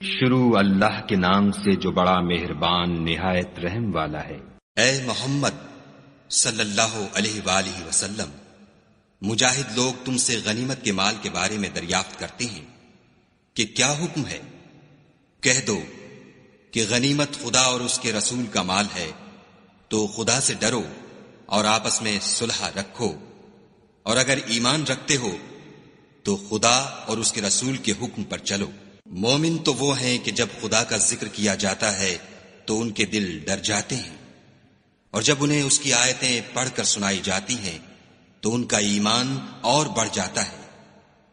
شروع اللہ کے نام سے جو بڑا مہربان نہایت رحم والا ہے۔ اے محمد صلی اللہ علیہ وآلہ وسلم، مجاہد لوگ تم سے غنیمت کے مال کے بارے میں دریافت کرتے ہیں کہ کیا حکم ہے؟ کہہ دو کہ غنیمت خدا اور اس کے رسول کا مال ہے، تو خدا سے ڈرو اور آپس میں صلح رکھو، اور اگر ایمان رکھتے ہو تو خدا اور اس کے رسول کے حکم پر چلو۔ مومن تو وہ ہیں کہ جب خدا کا ذکر کیا جاتا ہے تو ان کے دل ڈر جاتے ہیں، اور جب انہیں اس کی آیتیں پڑھ کر سنائی جاتی ہیں تو ان کا ایمان اور بڑھ جاتا ہے،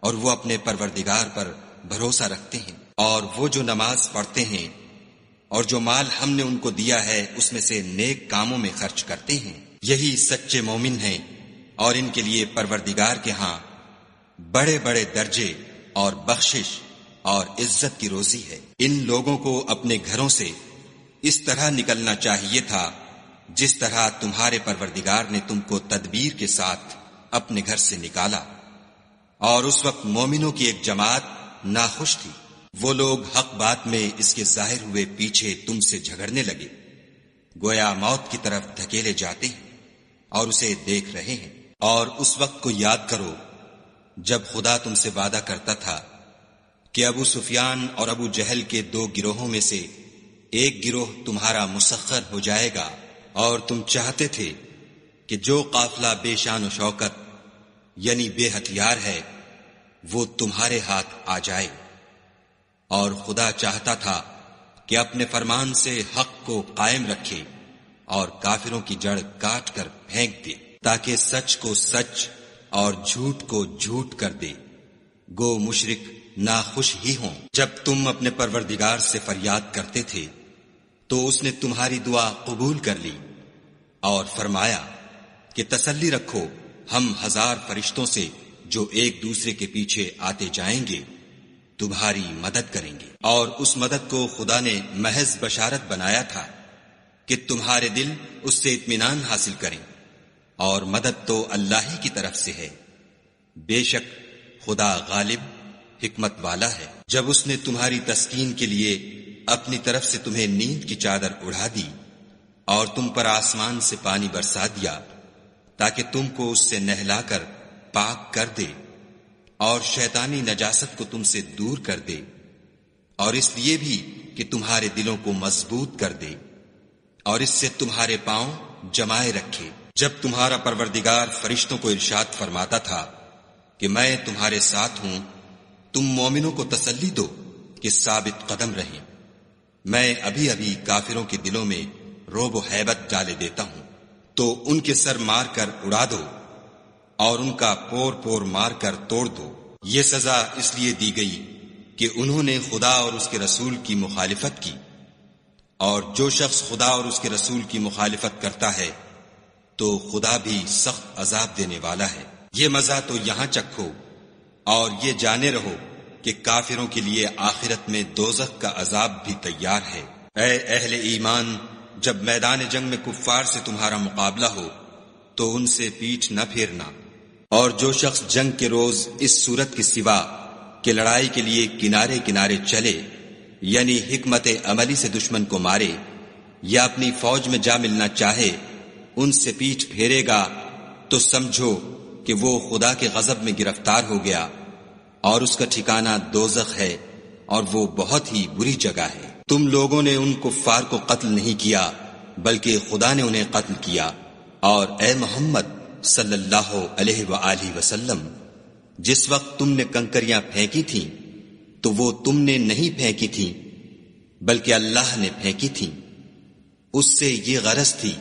اور وہ اپنے پروردگار پر بھروسہ رکھتے ہیں، اور وہ جو نماز پڑھتے ہیں اور جو مال ہم نے ان کو دیا ہے اس میں سے نیک کاموں میں خرچ کرتے ہیں، یہی سچے مومن ہیں، اور ان کے لیے پروردگار کے ہاں بڑے بڑے درجے اور بخشش اور عزت کی روزی ہے۔ ان لوگوں کو اپنے گھروں سے اس طرح نکلنا چاہیے تھا جس طرح تمہارے پروردگار نے تم کو تدبیر کے ساتھ اپنے گھر سے نکالا، اور اس وقت مومنوں کی ایک جماعت ناخوش تھی۔ وہ لوگ حق بات میں اس کے ظاہر ہوئے پیچھے تم سے جھگڑنے لگے، گویا موت کی طرف دھکیلے جاتے ہیں اور اسے دیکھ رہے ہیں۔ اور اس وقت کو یاد کرو جب خدا تم سے وعدہ کرتا تھا کہ ابو سفیان اور ابو جہل کے دو گروہوں میں سے ایک گروہ تمہارا مسخر ہو جائے گا، اور تم چاہتے تھے کہ جو قافلہ بے شان و شوکت یعنی بے ہتھیار ہے وہ تمہارے ہاتھ آ جائے، اور خدا چاہتا تھا کہ اپنے فرمان سے حق کو قائم رکھے اور کافروں کی جڑ کاٹ کر پھینک دے، تاکہ سچ کو سچ اور جھوٹ کو جھوٹ کر دے۔ گو مشرک ناخوش ہی ہوں۔ جب تم اپنے پروردگار سے فریاد کرتے تھے تو اس نے تمہاری دعا قبول کر لی اور فرمایا کہ تسلی رکھو، ہم 1000 فرشتوں سے جو ایک دوسرے کے پیچھے آتے جائیں گے تمہاری مدد کریں گے۔ اور اس مدد کو خدا نے محض بشارت بنایا تھا کہ تمہارے دل اس سے اطمینان حاصل کریں، اور مدد تو اللہ ہی کی طرف سے ہے، بے شک خدا غالب حکمت والا ہے۔ جب اس نے تمہاری تسکین کے لیے اپنی طرف سے تمہیں نیند کی چادر اڑا دی اور تم پر آسمان سے پانی برسا دیا تاکہ تم کو اس سے نہلا کر پاک کر دے، اور شیطانی نجاست کو تم سے دور کر دے، اور اس لیے بھی کہ تمہارے دلوں کو مضبوط کر دے اور اس سے تمہارے پاؤں جمائے رکھے۔ جب تمہارا پروردگار فرشتوں کو ارشاد فرماتا تھا کہ میں تمہارے ساتھ ہوں، تم مومنوں کو تسلی دو کہ ثابت قدم رہیں، میں ابھی ابھی کافروں کے دلوں میں رعب و ہیبت ڈالے دیتا ہوں، تو ان کے سر مار کر اڑا دو اور ان کا پور پور مار کر توڑ دو۔ یہ سزا اس لیے دی گئی کہ انہوں نے خدا اور اس کے رسول کی مخالفت کی، اور جو شخص خدا اور اس کے رسول کی مخالفت کرتا ہے تو خدا بھی سخت عذاب دینے والا ہے۔ یہ مزہ تو یہاں چکھو اور یہ جانے رہو کہ کافروں کے لیے آخرت میں دوزخ کا عذاب بھی تیار ہے۔ اے اہل ایمان، جب میدان جنگ میں کفار سے تمہارا مقابلہ ہو تو ان سے پیٹھ نہ پھیرنا، اور جو شخص جنگ کے روز اس صورت کے سوا کہ لڑائی کے لیے کنارے کنارے چلے، یعنی حکمت عملی سے دشمن کو مارے یا اپنی فوج میں جا ملنا چاہے، ان سے پیٹھ پھیرے گا تو سمجھو کہ وہ خدا کے غضب میں گرفتار ہو گیا، اور اس کا ٹھکانہ دوزخ ہے، اور وہ بہت ہی بری جگہ ہے۔ تم لوگوں نے ان کفار کو قتل نہیں کیا بلکہ خدا نے انہیں قتل کیا، اور اے محمد صلی اللہ علیہ وآلہ وسلم، جس وقت تم نے کنکریاں پھینکی تھیں تو وہ تم نے نہیں پھینکی تھیں بلکہ اللہ نے پھینکی تھیں۔ اس سے یہ غرض تھی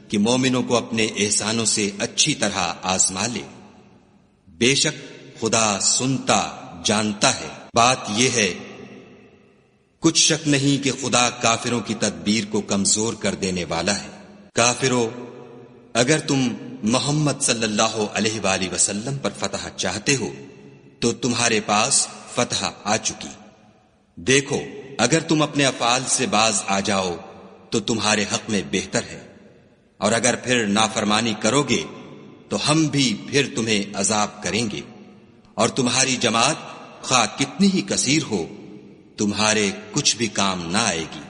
کہ مومنوں کو اپنے احسانوں سے اچھی طرح آزما لے، بے شک خدا سنتا جانتا ہے۔ بات یہ ہے، کچھ شک نہیں کہ خدا کافروں کی تدبیر کو کمزور کر دینے والا ہے۔ کافروں، اگر تم محمد صلی اللہ علیہ وآلہ وسلم پر فتح چاہتے ہو تو تمہارے پاس فتح آ چکی۔ دیکھو، اگر تم اپنے افعال سے باز آ جاؤ تو تمہارے حق میں بہتر ہے، اور اگر پھر نافرمانی کرو گے تو ہم بھی پھر تمہیں عذاب کریں گے، اور تمہاری جماعت خواہ کتنی ہی کثیر ہو تمہارے کچھ بھی کام نہ آئے گی،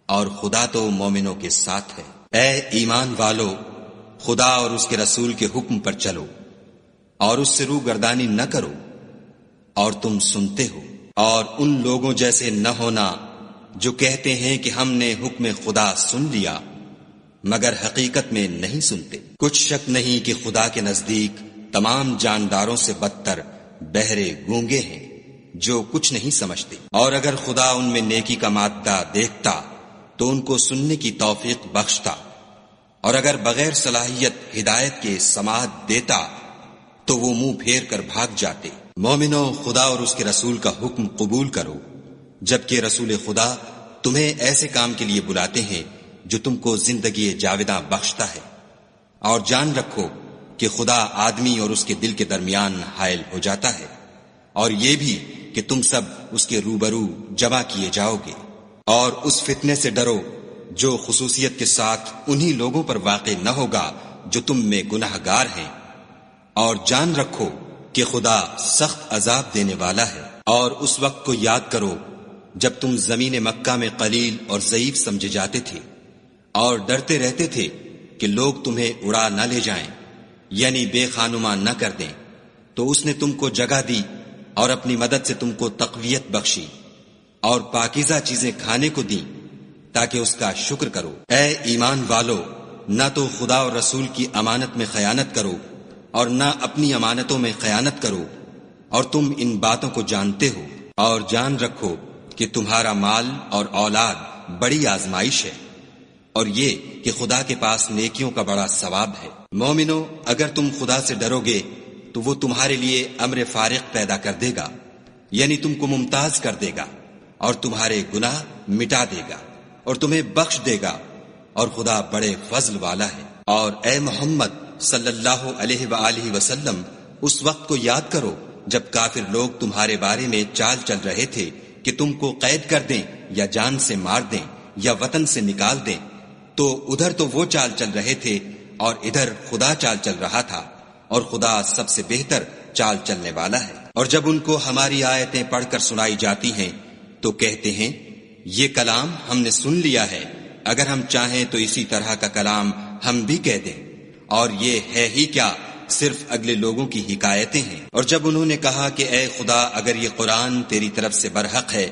اور خدا تو مومنوں کے ساتھ ہے۔ اے ایمان والو، خدا اور اس کے رسول کے حکم پر چلو اور اس سے روگردانی نہ کرو، اور تم سنتے ہو، اور ان لوگوں جیسے نہ ہونا جو کہتے ہیں کہ ہم نے حکم خدا سن لیا مگر حقیقت میں نہیں سنتے۔ کچھ شک نہیں کہ خدا کے نزدیک تمام جانداروں سے بدتر بہرے گونگے ہیں جو کچھ نہیں سمجھتے، اور اگر خدا ان میں نیکی کا مادہ دیکھتا تو ان کو سننے کی توفیق بخشتا، اور اگر بغیر صلاحیت ہدایت کے سماعت دیتا تو وہ منہ پھیر کر بھاگ جاتے۔ مومنو، خدا اور اس کے رسول کا حکم قبول کرو، جبکہ رسول خدا تمہیں ایسے کام کے لیے بلاتے ہیں جو تم کو زندگی جاوداں بخشتا ہے، اور جان رکھو کہ خدا آدمی اور اس کے دل کے درمیان حائل ہو جاتا ہے، اور یہ بھی کہ تم سب اس کے روبرو جمع کیے جاؤ گے، اور اس فتنے سے ڈرو جو خصوصیت کے ساتھ انہی لوگوں پر واقع نہ ہوگا جو تم میں گناہ گار ہیں، اور جان رکھو کہ خدا سخت عذاب دینے والا ہے۔ اور اس وقت کو یاد کرو جب تم زمین مکہ میں قلیل اور ضعیف سمجھے جاتے تھے اور ڈرتے رہتے تھے کہ لوگ تمہیں اڑا نہ لے جائیں، یعنی بے خانما نہ کر دیں، تو اس نے تم کو جگہ دی اور اپنی مدد سے تم کو تقویت بخشی اور پاکیزہ چیزیں کھانے کو دیں تاکہ اس کا شکر کرو۔ اے ایمان والو، نہ تو خدا اور رسول کی امانت میں خیانت کرو اور نہ اپنی امانتوں میں خیانت کرو، اور تم ان باتوں کو جانتے ہو، اور جان رکھو کہ تمہارا مال اور اولاد بڑی آزمائش ہے، اور یہ کہ خدا کے پاس نیکیوں کا بڑا ثواب ہے۔ مومنو، اگر تم خدا سے ڈرو گے تو وہ تمہارے لیے امر فارغ پیدا کر دے گا، یعنی تم کو ممتاز کر دے گا اور تمہارے گناہ مٹا دے گا اور تمہیں بخش دے گا، اور خدا بڑے فضل والا ہے۔ اور اے محمد صلی اللہ علیہ وآلہ وسلم، اس وقت کو یاد کرو جب کافر لوگ تمہارے بارے میں چال چل رہے تھے کہ تم کو قید کر دیں یا جان سے مار دیں یا وطن سے نکال دیں، تو ادھر تو وہ چال چل رہے تھے اور ادھر خدا چال چل رہا تھا، اور خدا سب سے بہتر چال چلنے والا ہے۔ اور جب ان کو ہماری آیتیں پڑھ کر سنائی جاتی ہیں تو کہتے ہیں یہ کلام ہم نے سن لیا ہے، اگر ہم چاہیں تو اسی طرح کا کلام ہم بھی کہہ دیں، اور یہ ہے ہی کیا، صرف اگلے لوگوں کی حکایتیں ہیں۔ اور جب انہوں نے کہا کہ اے خدا، اگر یہ قرآن تیری طرف سے برحق ہے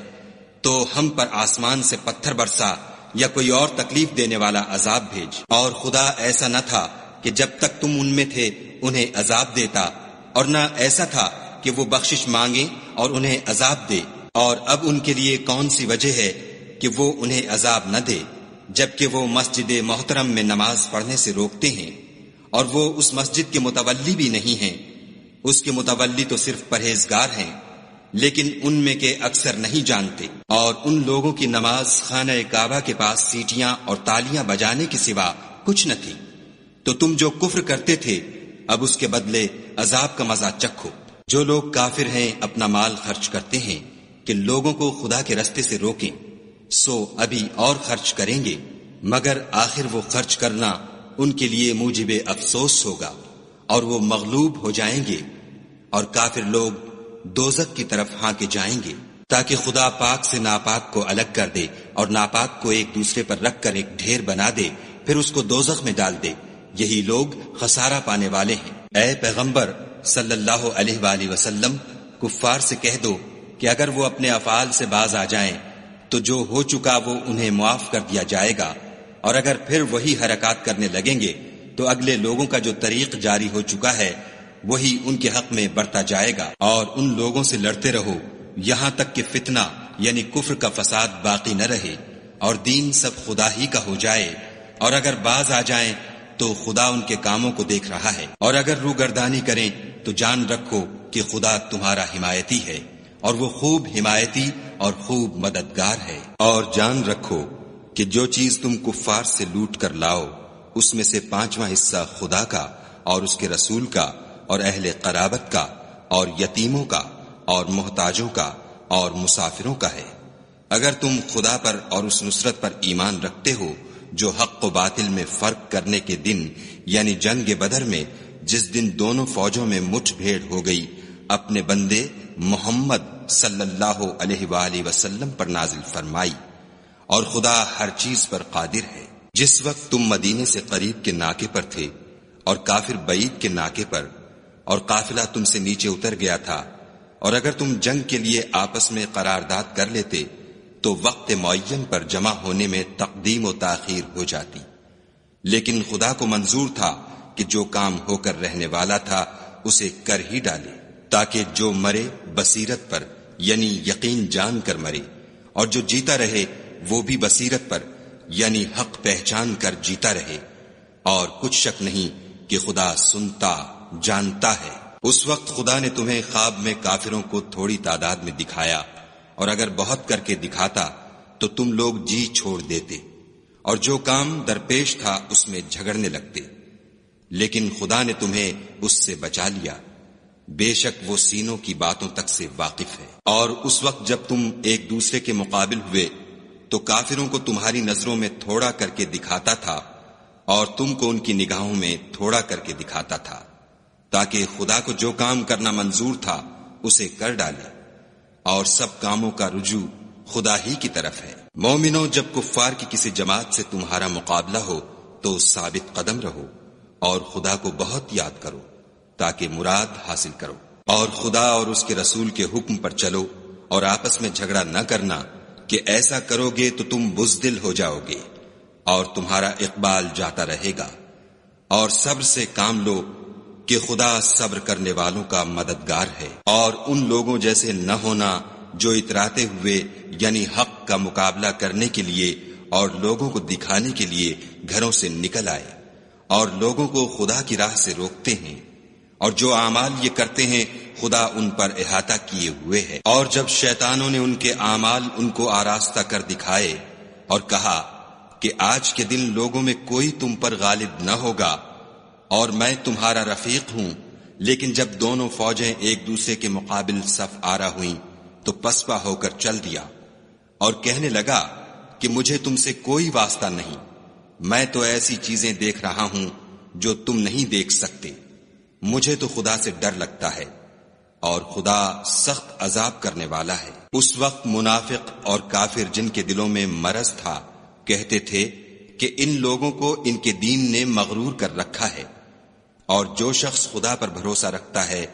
تو ہم پر آسمان سے پتھر برسا یا کوئی اور تکلیف دینے والا عذاب بھیج۔ اور خدا ایسا نہ تھا کہ جب تک تم ان میں تھے انہیں عذاب دیتا، اور نہ ایسا تھا کہ وہ بخشش مانگے اور انہیں عذاب دے۔ اور اب ان کے لیے کون سی وجہ ہے کہ وہ انہیں عذاب نہ دے، جبکہ وہ مسجد محترم میں نماز پڑھنے سے روکتے ہیں، اور وہ اس مسجد کے متولی بھی نہیں ہیں، اس کے متولی تو صرف پرہیزگار ہیں، لیکن ان میں کے اکثر نہیں جانتے۔ اور ان لوگوں کی نماز خانہ کعبہ کے پاس سیٹیاں اور تالیاں بجانے کے سوا کچھ نہ تھی، تو تم جو کفر کرتے تھے اب اس کے بدلے عذاب کا مزہ چکھو۔ جو لوگ کافر ہیں اپنا مال خرچ کرتے ہیں کہ لوگوں کو خدا کے رستے سے روکیں، سو ابھی اور خرچ کریں گے، مگر آخر وہ خرچ کرنا ان کے لیے موجب افسوس ہوگا، اور وہ مغلوب ہو جائیں گے، اور کافر لوگ دوزخ کی طرف ہانکے جائیں گے، تاکہ خدا پاک سے ناپاک کو الگ کر دے اور ناپاک کو ایک دوسرے پر رکھ کر ایک ڈھیر بنا دے، پھر اس کو دوزخ میں ڈال دے۔ یہی لوگ خسارہ پانے والے ہیں۔ اے پیغمبر صلی اللہ علیہ وآلہ وسلم، کفار سے کہہ دو کہ اگر وہ اپنے افعال سے باز آ جائیں تو جو ہو چکا وہ انہیں معاف کر دیا جائے گا، اور اگر پھر وہی حرکات کرنے لگیں گے تو اگلے لوگوں کا جو طریق جاری ہو چکا ہے وہی ان کے حق میں برتا جائے گا۔ اور ان لوگوں سے لڑتے رہو یہاں تک کہ فتنہ یعنی کفر کا فساد باقی نہ رہے اور دین سب خدا ہی کا ہو جائے، اور اگر باز آ جائیں تو خدا ان کے کاموں کو دیکھ رہا ہے، اور اگر روگردانی کریں تو جان رکھو کہ خدا تمہارا حمایتی ہے، اور وہ خوب حمایتی اور خوب مددگار ہے۔ اور جان رکھو کہ جو چیز تم کفار سے لوٹ کر لاؤ اس میں سے 5واں حصہ خدا کا اور اس کے رسول کا اور اہل قرابت کا اور یتیموں کا اور محتاجوں کا اور مسافروں کا ہے۔ اگر تم خدا پر اور اس نصرت پر ایمان رکھتے ہو جو حق و باطل میں فرق کرنے کے دن یعنی جنگ بدر میں، جس دن دونوں فوجوں میں مٹھ بھیڑ ہو گئی، اپنے بندے محمد صلی اللہ علیہ وآلہ وسلم پر نازل فرمائی، اور خدا ہر چیز پر قادر ہے۔ جس وقت تم مدینے سے قریب کے ناکے پر تھے اور کافر بعید کے ناکے پر، اور قافلہ تم سے نیچے اتر گیا تھا، اور اگر تم جنگ کے لیے آپس میں قرارداد کر لیتے تو وقت معین پر جمع ہونے میں تقدیم و تاخیر ہو جاتی، لیکن خدا کو منظور تھا کہ جو کام ہو کر رہنے والا تھا اسے کر ہی ڈالے، تاکہ جو مرے بصیرت پر یعنی یقین جان کر مرے، اور جو جیتا رہے وہ بھی بصیرت پر یعنی حق پہچان کر جیتا رہے، اور کچھ شک نہیں کہ خدا سنتا جانتا ہے۔ اس وقت خدا نے تمہیں خواب میں کافروں کو تھوڑی تعداد میں دکھایا، اور اگر بہت کر کے دکھاتا تو تم لوگ جی چھوڑ دیتے، اور جو کام درپیش تھا اس میں جھگڑنے لگتے، لیکن خدا نے تمہیں اس سے بچا لیا، بے شک وہ سینوں کی باتوں تک سے واقف ہے۔ اور اس وقت جب تم ایک دوسرے کے مقابل ہوئے تو کافروں کو تمہاری نظروں میں تھوڑا کر کے دکھاتا تھا، اور تم کو ان کی نگاہوں میں تھوڑا کر کے دکھاتا تھا، تاکہ خدا کو جو کام کرنا منظور تھا اسے کر ڈالے، اور سب کاموں کا رجوع خدا ہی کی طرف ہے۔ مومنو، جب کفار کی کسی جماعت سے تمہارا مقابلہ ہو تو ثابت قدم رہو، اور خدا کو بہت یاد کرو تاکہ مراد حاصل کرو، اور خدا اور اس کے رسول کے حکم پر چلو، اور آپس میں جھگڑا نہ کرنا کہ ایسا کرو گے تو تم بزدل ہو جاؤ گے اور تمہارا اقبال جاتا رہے گا، اور صبر سے کام لو کہ خدا صبر کرنے والوں کا مددگار ہے۔ اور ان لوگوں جیسے نہ ہونا جو اتراتے ہوئے یعنی حق کا مقابلہ کرنے کے لیے اور لوگوں کو دکھانے کے لیے گھروں سے نکل آئے اور لوگوں کو خدا کی راہ سے روکتے ہیں، اور جو اعمال یہ کرتے ہیں خدا ان پر احاطہ کیے ہوئے ہے۔ اور جب شیطانوں نے ان کے اعمال ان کو آراستہ کر دکھائے اور کہا کہ آج کے دن لوگوں میں کوئی تم پر غالب نہ ہوگا اور میں تمہارا رفیق ہوں، لیکن جب دونوں فوجیں ایک دوسرے کے مقابل صف آرا ہوئیں تو پسپا ہو کر چل دیا اور کہنے لگا کہ مجھے تم سے کوئی واسطہ نہیں، میں تو ایسی چیزیں دیکھ رہا ہوں جو تم نہیں دیکھ سکتے، مجھے تو خدا سے ڈر لگتا ہے، اور خدا سخت عذاب کرنے والا ہے۔ اس وقت منافق اور کافر جن کے دلوں میں مرض تھا کہتے تھے کہ ان لوگوں کو ان کے دین نے مغرور کر رکھا ہے، اور جو شخص خدا پر بھروسہ رکھتا ہے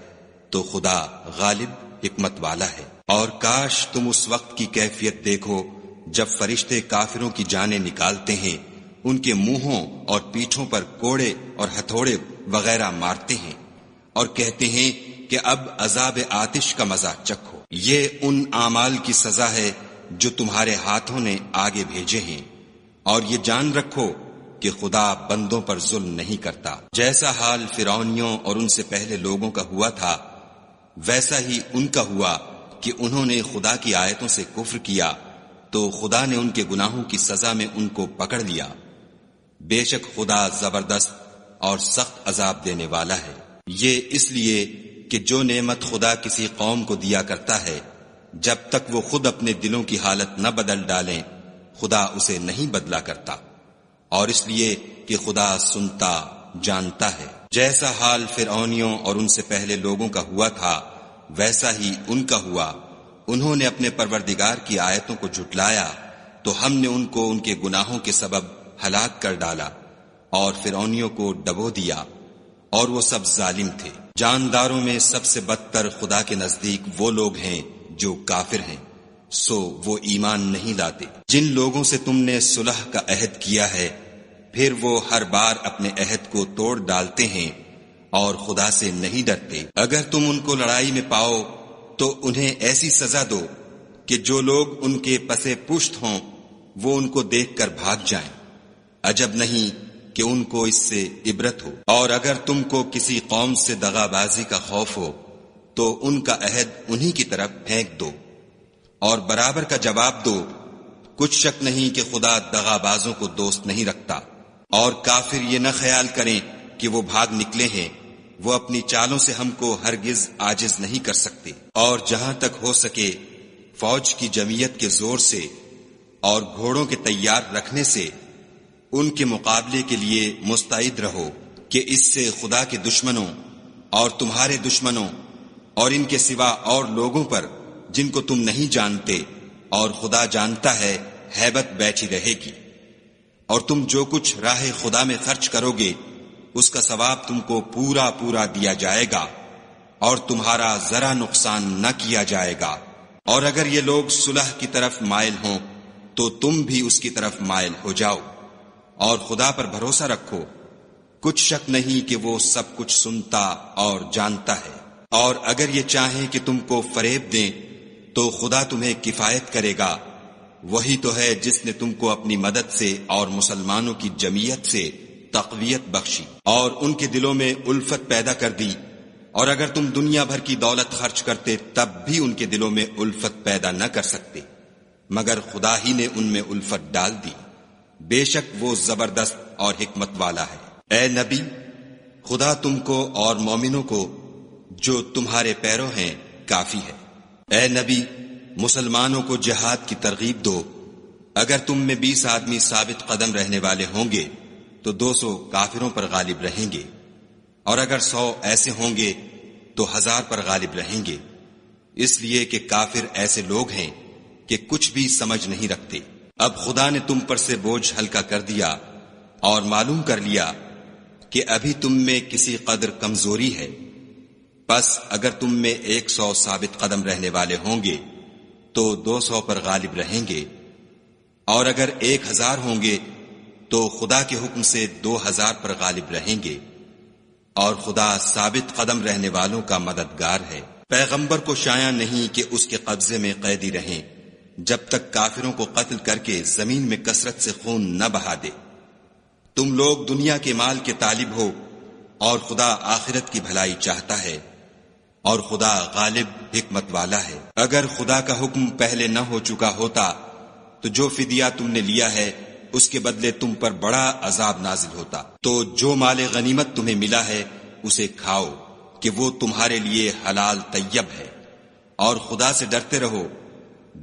تو خدا غالب حکمت والا ہے۔ اور کاش تم اس وقت کی کیفیت دیکھو جب فرشتے کافروں کی جانیں نکالتے ہیں، ان کے منہوں اور پیٹھوں پر کوڑے اور ہتھوڑے وغیرہ مارتے ہیں اور کہتے ہیں کہ اب عذاب آتش کا مزہ چکھو، یہ ان اعمال کی سزا ہے جو تمہارے ہاتھوں نے آگے بھیجے ہیں، اور یہ جان رکھو کہ خدا بندوں پر ظلم نہیں کرتا۔ جیسا حال فرعونیوں اور ان سے پہلے لوگوں کا ہوا تھا ویسا ہی ان کا ہوا کہ انہوں نے خدا کی آیتوں سے کفر کیا تو خدا نے ان کے گناہوں کی سزا میں ان کو پکڑ لیا، بے شک خدا زبردست اور سخت عذاب دینے والا ہے۔ یہ اس لیے کہ جو نعمت خدا کسی قوم کو دیا کرتا ہے جب تک وہ خود اپنے دلوں کی حالت نہ بدل ڈالیں خدا اسے نہیں بدلا کرتا، اور اس لیے کہ خدا سنتا جانتا ہے۔ جیسا حال فرعونیوں اور ان سے پہلے لوگوں کا ہوا تھا ویسا ہی ان کا ہوا، انہوں نے اپنے پروردگار کی آیتوں کو جھٹلایا تو ہم نے ان کو ان کے گناہوں کے سبب ہلاک کر ڈالا اور فرعونیوں کو ڈبو دیا، اور وہ سب ظالم تھے۔ جانداروں میں سب سے بدتر خدا کے نزدیک وہ لوگ ہیں جو کافر ہیں، سو وہ ایمان نہیں لاتے۔ جن لوگوں سے تم نے صلح کا عہد کیا ہے پھر وہ ہر بار اپنے عہد کو توڑ ڈالتے ہیں اور خدا سے نہیں ڈرتے۔ اگر تم ان کو لڑائی میں پاؤ تو انہیں ایسی سزا دو کہ جو لوگ ان کے پسے پشت ہوں وہ ان کو دیکھ کر بھاگ جائیں، عجب نہیں کہ ان کو اس سے عبرت ہو۔ اور اگر تم کو کسی قوم سے دغا بازی کا خوف ہو تو ان کا عہد انہی کی طرف پھینک دو اور برابر کا جواب دو، کچھ شک نہیں کہ خدا دغا بازوں کو دوست نہیں رکھتا۔ اور کافر یہ نہ خیال کریں کہ وہ بھاگ نکلے ہیں، وہ اپنی چالوں سے ہم کو ہرگز عاجز نہیں کر سکتے۔ اور جہاں تک ہو سکے فوج کی جمعیت کے زور سے اور گھوڑوں کے تیار رکھنے سے ان کے مقابلے کے لیے مستعد رہو کہ اس سے خدا کے دشمنوں اور تمہارے دشمنوں اور ان کے سوا اور لوگوں پر جن کو تم نہیں جانتے، اور خدا جانتا ہے ہیبت بیٹھی رہے گی۔ اور تم جو کچھ راہ خدا میں خرچ کرو گے اس کا ثواب تم کو پورا پورا دیا جائے گا، اور تمہارا ذرا نقصان نہ کیا جائے گا۔ اور اگر یہ لوگ صلح کی طرف مائل ہوں تو تم بھی اس کی طرف مائل ہو جاؤ، اور خدا پر بھروسہ رکھو، کچھ شک نہیں کہ وہ سب کچھ سنتا اور جانتا ہے۔ اور اگر یہ چاہیں کہ تم کو فریب دیں تو خدا تمہیں کفایت کرے گا، وہی تو ہے جس نے تم کو اپنی مدد سے اور مسلمانوں کی جمعیت سے تقویت بخشی اور ان کے دلوں میں الفت پیدا کر دی، اور اگر تم دنیا بھر کی دولت خرچ کرتے تب بھی ان کے دلوں میں الفت پیدا نہ کر سکتے، مگر خدا ہی نے ان میں الفت ڈال دی، بے شک وہ زبردست اور حکمت والا ہے۔ اے نبی، خدا تم کو اور مومنوں کو جو تمہارے پیرو ہیں کافی ہے۔ اے نبی، مسلمانوں کو جہاد کی ترغیب دو، اگر تم میں 20 آدمی ثابت قدم رہنے والے ہوں گے تو 200 کافروں پر غالب رہیں گے، اور اگر 100 ایسے ہوں گے تو 1000 پر غالب رہیں گے، اس لیے کہ کافر ایسے لوگ ہیں کہ کچھ بھی سمجھ نہیں رکھتے۔ اب خدا نے تم پر سے بوجھ ہلکا کر دیا اور معلوم کر لیا کہ ابھی تم میں کسی قدر کمزوری ہے، پس اگر تم میں 100 ثابت قدم رہنے والے ہوں گے تو 200 پر غالب رہیں گے، اور اگر 1000 ہوں گے تو خدا کے حکم سے 2000 پر غالب رہیں گے، اور خدا ثابت قدم رہنے والوں کا مددگار ہے۔ پیغمبر کو شایع نہیں کہ اس کے قبضے میں قیدی رہیں جب تک کافروں کو قتل کر کے زمین میں کثرت سے خون نہ بہا دے۔ تم لوگ دنیا کے مال کے طالب ہو اور خدا آخرت کی بھلائی چاہتا ہے، اور خدا غالب حکمت والا ہے۔ اگر خدا کا حکم پہلے نہ ہو چکا ہوتا تو جو فدیہ تم نے لیا ہے اس کے بدلے تم پر بڑا عذاب نازل ہوتا۔ تو جو مال غنیمت تمہیں ملا ہے اسے کھاؤ کہ وہ تمہارے لیے حلال طیب ہے، اور خدا سے ڈرتے رہو،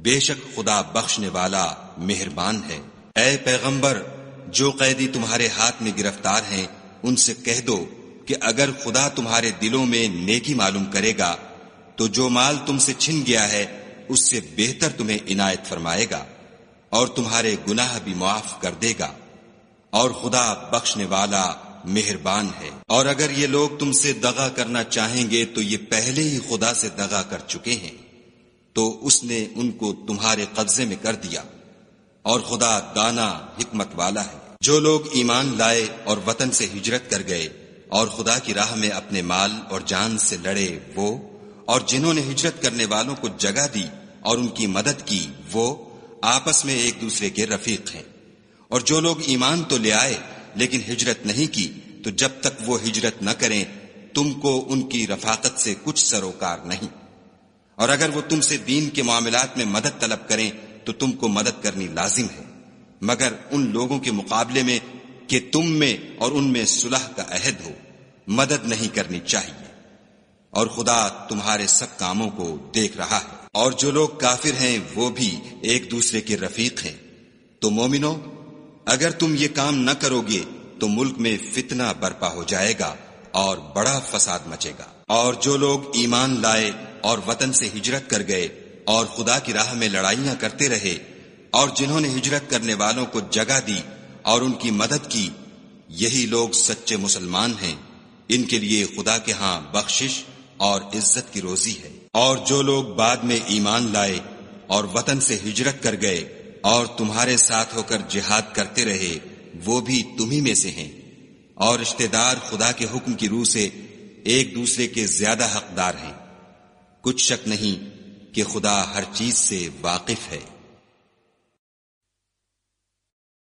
بے شک خدا بخشنے والا مہربان ہے۔ اے پیغمبر، جو قیدی تمہارے ہاتھ میں گرفتار ہیں ان سے کہہ دو کہ اگر خدا تمہارے دلوں میں نیکی معلوم کرے گا تو جو مال تم سے چھن گیا ہے اس سے بہتر تمہیں عنایت فرمائے گا، اور تمہارے گناہ بھی معاف کر دے گا، اور خدا بخشنے والا مہربان ہے۔ اور اگر یہ لوگ تم سے دغا کرنا چاہیں گے تو یہ پہلے ہی خدا سے دغا کر چکے ہیں، تو اس نے ان کو تمہارے قبضے میں کر دیا، اور خدا دانا حکمت والا ہے۔ جو لوگ ایمان لائے اور وطن سے ہجرت کر گئے اور خدا کی راہ میں اپنے مال اور جان سے لڑے وہ، اور جنہوں نے ہجرت کرنے والوں کو جگہ دی اور ان کی مدد کی وہ آپس میں ایک دوسرے کے رفیق ہیں۔ اور جو لوگ ایمان تو لے آئے لیکن ہجرت نہیں کی تو جب تک وہ ہجرت نہ کریں تم کو ان کی رفاقت سے کچھ سروکار نہیں، اور اگر وہ تم سے دین کے معاملات میں مدد طلب کریں تو تم کو مدد کرنی لازم ہے، مگر ان لوگوں کے مقابلے میں کہ تم میں اور ان میں صلح کا عہد ہو مدد نہیں کرنی چاہیے، اور خدا تمہارے سب کاموں کو دیکھ رہا ہے۔ اور جو لوگ کافر ہیں وہ بھی ایک دوسرے کے رفیق ہیں۔ تو مومنو، اگر تم یہ کام نہ کرو گے تو ملک میں فتنہ برپا ہو جائے گا اور بڑا فساد مچے گا۔ اور جو لوگ ایمان لائے اور وطن سے ہجرت کر گئے اور خدا کی راہ میں لڑائیاں کرتے رہے، اور جنہوں نے ہجرت کرنے والوں کو جگہ دی اور ان کی مدد کی، یہی لوگ سچے مسلمان ہیں، ان کے لیے خدا کے ہاں بخشش اور عزت کی روزی ہے۔ اور جو لوگ بعد میں ایمان لائے اور وطن سے ہجرت کر گئے اور تمہارے ساتھ ہو کر جہاد کرتے رہے، وہ بھی تمہی میں سے ہیں، اور رشتہ دار خدا کے حکم کی روح سے ایک دوسرے کے زیادہ حقدار ہیں۔ کچھ شک نہیں کہ خدا ہر چیز سے واقف ہے۔